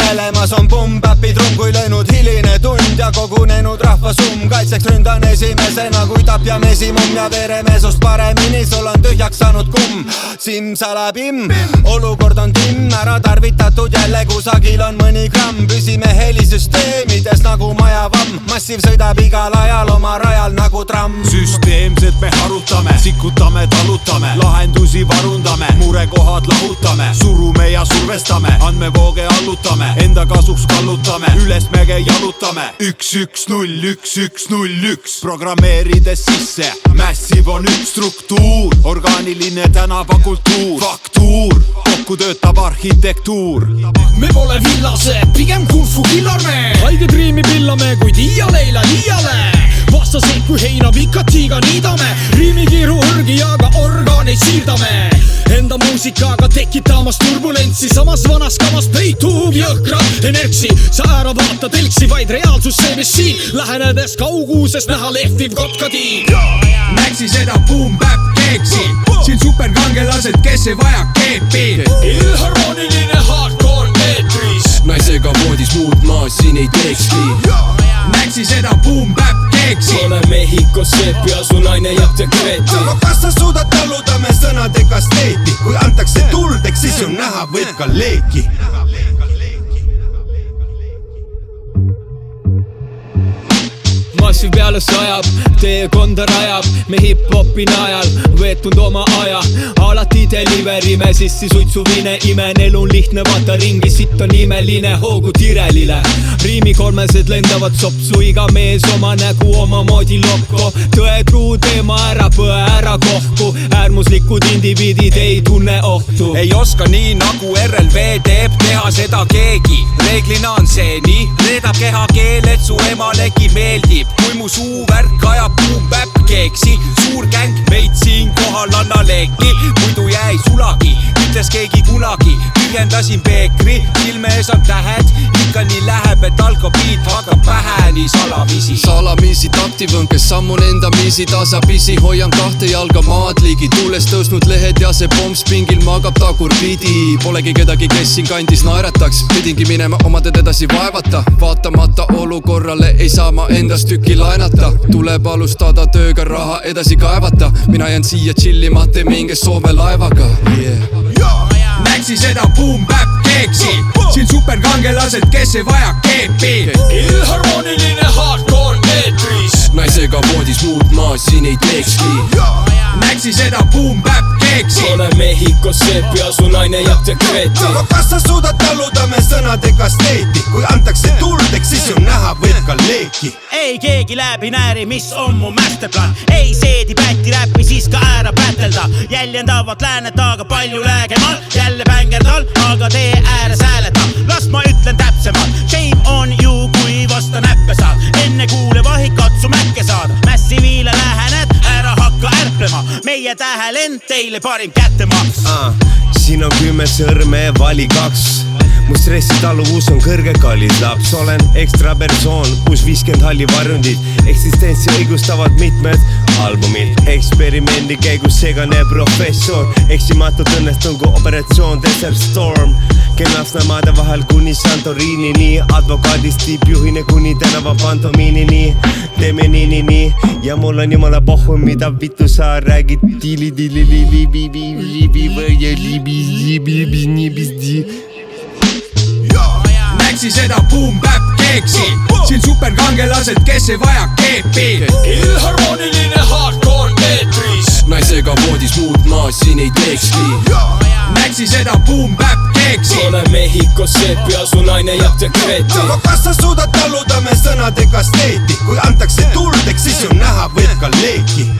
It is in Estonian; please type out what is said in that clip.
kõnelemas on pumm-päpi trumm, kui löönud hiline tund ja kogunenud rahvasumm. Kaitseks ründan esimesena, kui tapja mesimumm ja veremeesust paremini, sul on tühjaks saanud kumm. Simsalabim, olukord on timm, ära tarvitatud jälle kusagil on mõni gramm. Püsime helisüsteemides nagu majavamm, massiv sõidab igal ajal oma rajal nagu tramm. Süsteemselt me harutame, sikutame, talutame, lahendusi varundame, murekohad lahutame, surume ja survestame, andmevooge allutame, enda kasuks kallutame, ülesmäge jalutame. 1-1-0-1-1-0-1 programmeerides sisse, Massive on üks struktuur, orgaaniline tänavakultuur, faktuur, kokku töötab arhitektuur. Me pole villased, pigem kung-fu killarme, haiged riimi pillame, kuid iia-leila liiale. Vastaseid kui heina vikatiga niidame, riimikirurgi aga organeid siirdame. Enda muusikaga tekitamas turbulentsi, samas vanas kamas peitub jõhkra enertsi. Sa ära vaata telksi, vaid reaalsus see, mis siin lähenedes kauguses näha lehviv kotkadiin. Näksi seda boom-bap keeksi, siin superkangelased, kes ei vaja keepi. Ilharmooniline hardcore meetris, naisega voodis muud maa siin ei teekski. Näksi seda boom-bap keeksi, ole Mehhikos seep ja su naine jääb dekreeti. Aga kas sa suudad taluda me sõnadega steeti? Kui antakse tuldeks, siis ju näha võib ka leeki. Massiv peale sajab, teekonda rajab, me hip-hopi najal veetnud oma aja. Alati delivery me sissi suitsuvine imen, elu on lihtne, vaata ringi, sitt on imeline, hoogu tirelile. Riimikolmesed lendavad sopsu, iga mees oma nägu omamoodi lokko. Tõetruu teema ära põe, ära kohku, äärmuslikud indiviidid ei tunne ohtu. Ei oska nii nagu RLV teeb teha seda keegi, reeglina on see nii, reedab kehakeel, et su emalegi meeldib. Kui mu suuvärk ajab boom-bap keeksi, suur gäng meid siin kohal anna leeki. Muidu jäi sulagi, ütles keegi kunagi, tühjendasin peekri, silme ees on tähed, ikka nii läheb, et alkobiit hakkab pähe nii salamisi. Salamisi taktivõnkes sammun enda miisi tasapisi, hoian kahte jalga maad ligi, tuules tõusnud lehed ja see pommspingil magab tagurpidi. Polegi kedagi, kes siin kandis naerataks, pidingi minema oma teed edasi vaevata, vaatamata olukorrale ei saa ma endast tükki laenata. Tuleb alustada tööga raha edasi kaevata, mina jään siia chillima, tee minge Soome laevaga. Näksi seda boom-bap keeksi, siin superkangelased, kes ei vaja keepi. Ilharmooniline hardcore meetris, naisega voodis muud maa siin ei teekski. Näksi seda boom-bap keeksi, ole Mehhikos seep ja su naine jääb dekreeti. Aga kas sa suudad taluda me sõnadega steeti? Kui antakse tuldeks, siis ju näha võib ka leeki. Ei keegi läbi nääri, mis on mu masterplan. Ei seedi pätti räppi, siis ka ära pätelda. Jäljendavad läänet, aga palju läägemal. Jälle pängerdal, aga tee ääres hääleta. Las ma ütlen täpsemalt, shame on you, kui vasta näppe saad. Enne kuule vahik, katsu mäkke saada. Massiviile lähened, ära hakka ärplema. Meie tähelend teile parim kättemaks. Siin on 10 sõrme, vali 2. Mu stressitaluvus on kõrge, kallis laps. Olen ekstra persoon, kus 50 halli varjundid. Eksistentsi õigustavad mitmed albumid. Eksperimendi käigus segane professor. Eksimatult õnnestun kui operatsioon Desert Storm. Kenasnamade vahel kuni Santorinini. Advokaadist tippjuhine kuni tänava pantomiinini. Teeme nii. Ja mul on jumala pohhu, mida vittu sa räägid. Näksi seda boom-bap keeksi, siin superkangelased, kes ei vaja keepi. Ilharmooniline hardcore meetris, naisega voodis muud maa siin ei teekski. Näksi seda boom-bap keeksi, ole Mehhikos seep ja su naine jääb dekreeti. Aga kas sa suudad taluda me sõnadega steeti? Kui antakse tuldeks, siis ju näha võib ka leeki.